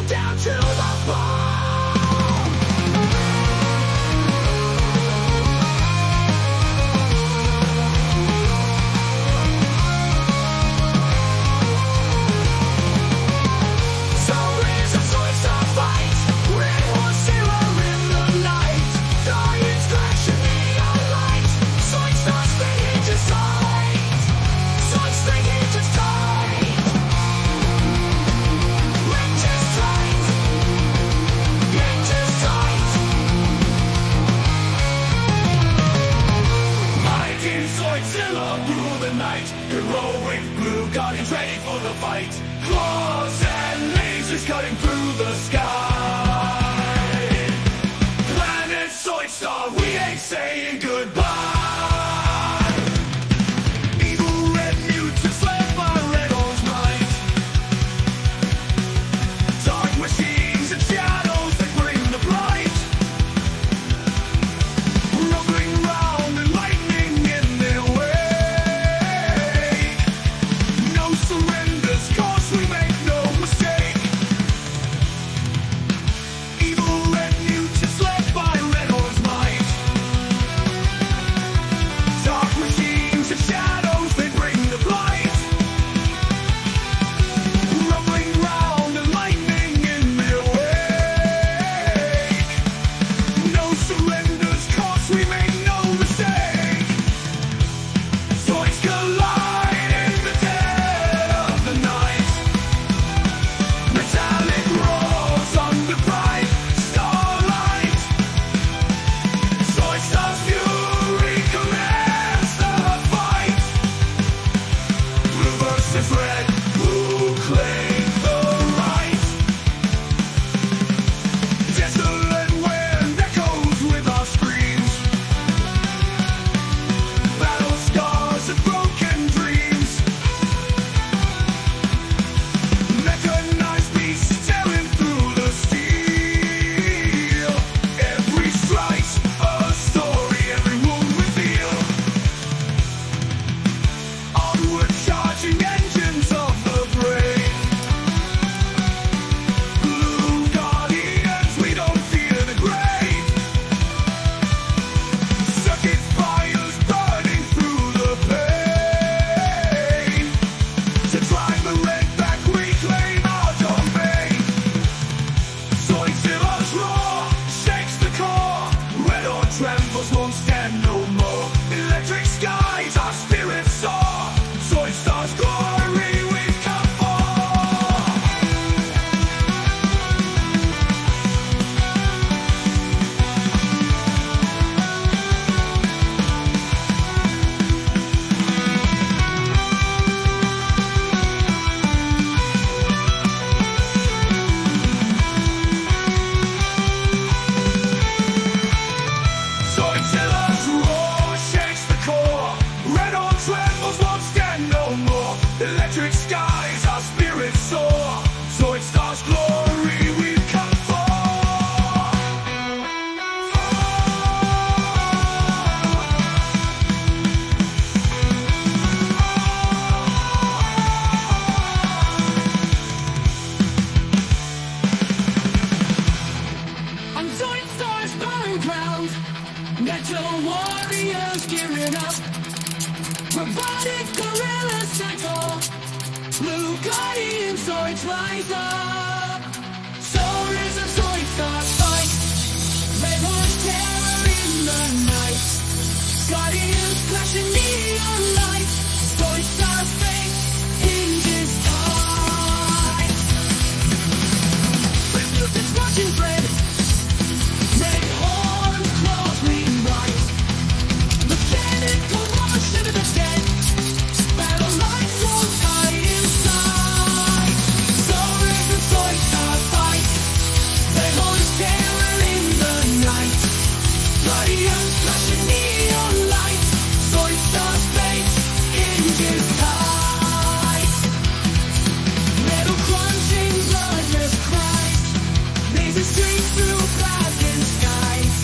down to the bone. Zore is a Zoidstar fight. Red horse zero in the night. Giants crashing neon light. Zoidstars they hit just tight. Zoids they hit just tight. Red just tight. Hit just tight. Mighty Zoidzilla rule the night. Heroic blue guardians ready for the fight. Claws and lasers cutting through the sky. Planet Zoidstar, we ain't saying goodbye. Evil red mutants led by red orange might. Dark machines and shadows that bring the blight. Rumbling round and lightning in their wake. No surrenders, cause we make no mistake. Evil red mutants led by red orange might. Dark machines and shadows, they bring the blight. Rumbling round and lightning in their wake. No surrenders, cause we make no mistake. Zoids collide in the dead of the night. Metallic roars under bright starlight. Zoidstar's fury commands the fight. Blue versus red, who claim the right? Desolate wind echoes with our screams. Battle scars and broken dreams. Mechanized beasts tearing through the steel. Every strike's a story, every wound we feel. Onward charging engines of the brave. Blue guardians, we don't fear the grave. Circuit fires burning through the pain. To drive the red back, reclaim our domain. Zoidzilla's roar shakes the core. Red or trembles won't stand no more. Electric skies, our spirits soar. Zoidstar's glory we've come for. Zoidzilla's roar shakes the core. Red or trembles won't stand no more. Electric skies, our spirits soar. Zoidstar's glory we've come for. On Zoidstar's battleground, metal warriors gearing up. Robotic gorillas cycle. Blue guardian Zoids rise up. Zore is a Zoidstar fight. Red horse terror in the night. Guardians flashing neon light. Zoidstar's fate hinges tight. Red mutants watching red. Red horn claws bleeding white. Mechanical motion of the dead. Battle lights on tight inside. Zore is a Zoidstar fight. Red horse terror in the night. Guardians flashing neon light. Zoidstar's fate hinges tight. Metal crunching, bloodless cries. Laser streams through blackened skies.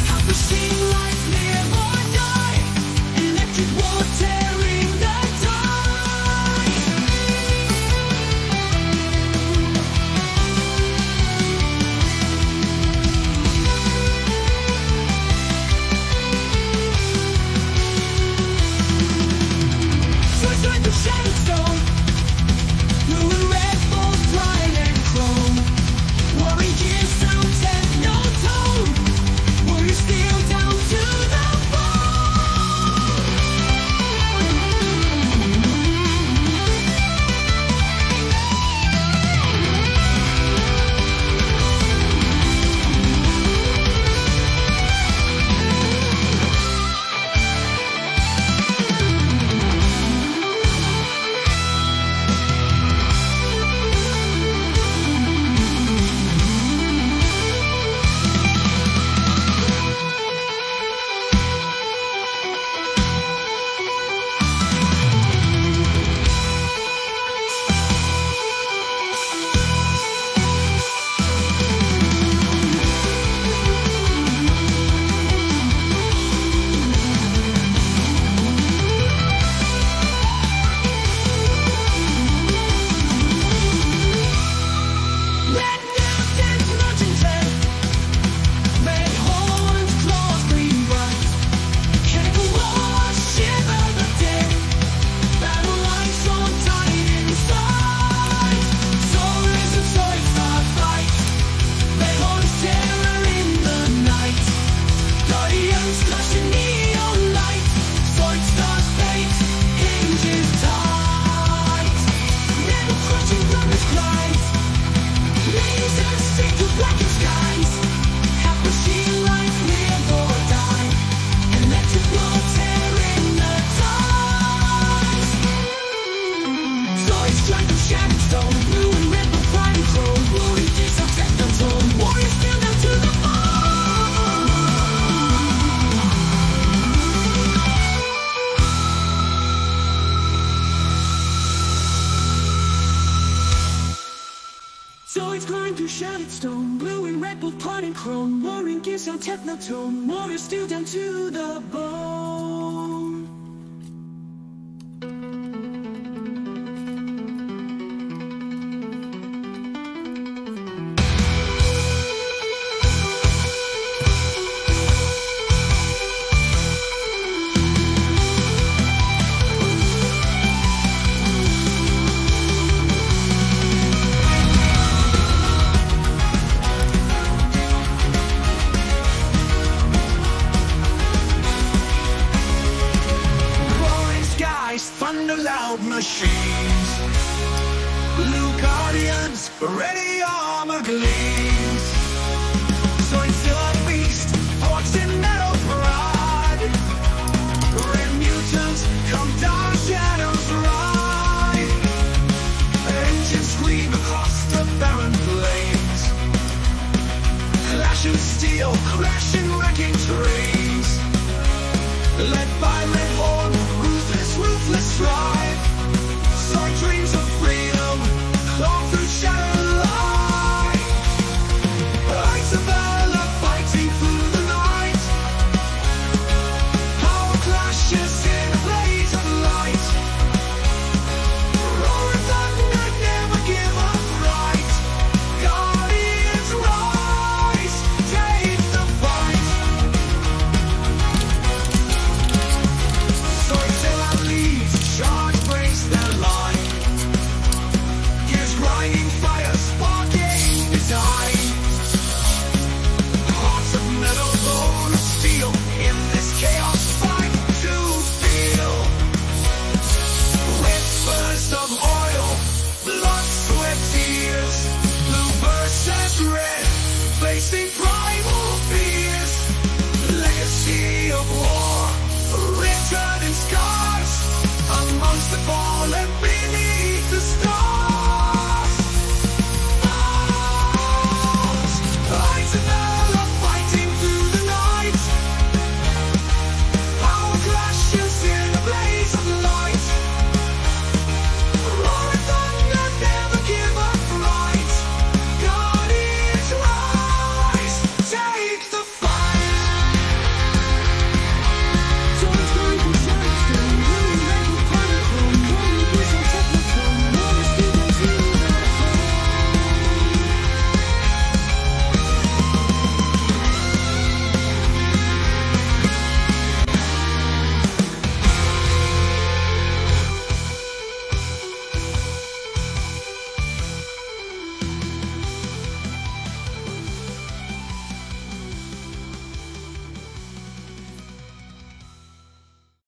Half machine life live or die. Electric war tearing the tide. through shattered stone, blue and red both parting chrome. Roaring gives out technotone, warrior steel down to the bone. Thunder loud machines, blue guardians, ready armor gleam.